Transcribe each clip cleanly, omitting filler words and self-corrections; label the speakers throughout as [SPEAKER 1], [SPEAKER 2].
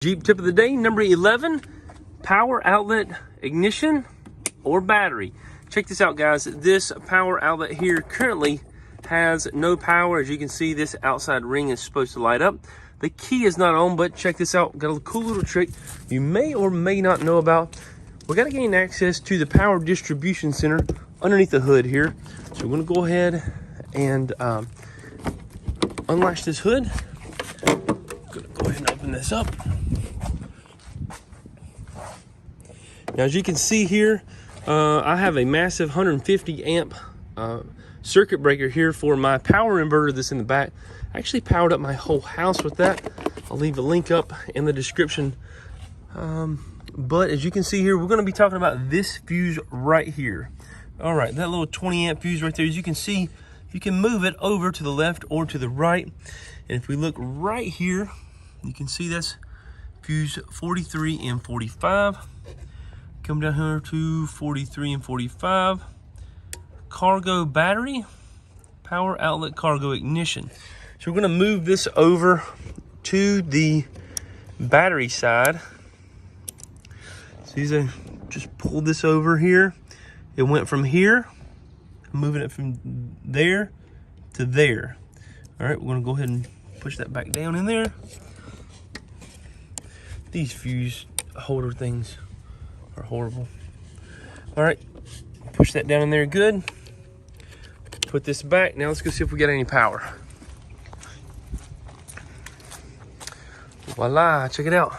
[SPEAKER 1] Jeep tip of the day, number 11, power outlet, ignition, or battery. Check this out, guys. This power outlet here currently has no power. As you can see, this outside ring is supposed to light up. The key is not on, but check this out. Got a cool little trick you may or may not know about. We got to gain access to the power distribution center underneath the hood here. So we're going to go ahead and unlatch this hood. I'm going to go ahead and open this up. Now, as you can see here, I have a massive 150 amp circuit breaker here for my power inverter that's in the back. I actually powered up my whole house with that. I'll leave a link up in the description. But as you can see here, we're going to be talking about this fuse right here. All right, that little 20 amp fuse right there, as you can see, you can move it over to the left or to the right. And if we look right here, you can see that's fuse 43 and 45. Come down here to 43 and 45. Cargo battery, power outlet, cargo ignition. So we're going to move this over to the battery side. See, I just pulled this over here. It went from here, moving it from there to there. All right, we're going to go ahead and push that back down in there. These fuse holder things are horrible. All right, push that down in there good. Put this back. Now let's go see if we got any power. Voila, check it out.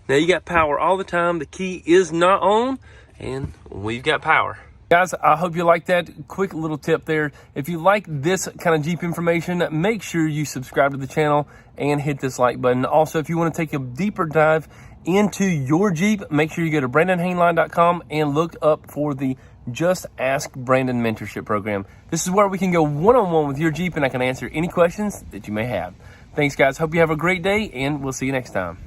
[SPEAKER 1] Now you got power all the time. The key is not on, and we've got power. Guys, I hope you like that quick little tip there. If you like this kind of Jeep information, make sure you subscribe to the channel and hit this like button. Also, if you want to take a deeper dive into your Jeep, make sure you go to BrandonHainline.com and look up for the Just Ask Brandon Mentorship Program. This is where we can go one-on-one with your Jeep, and I can answer any questions that you may have. Thanks, guys. Hope you have a great day, and we'll see you next time.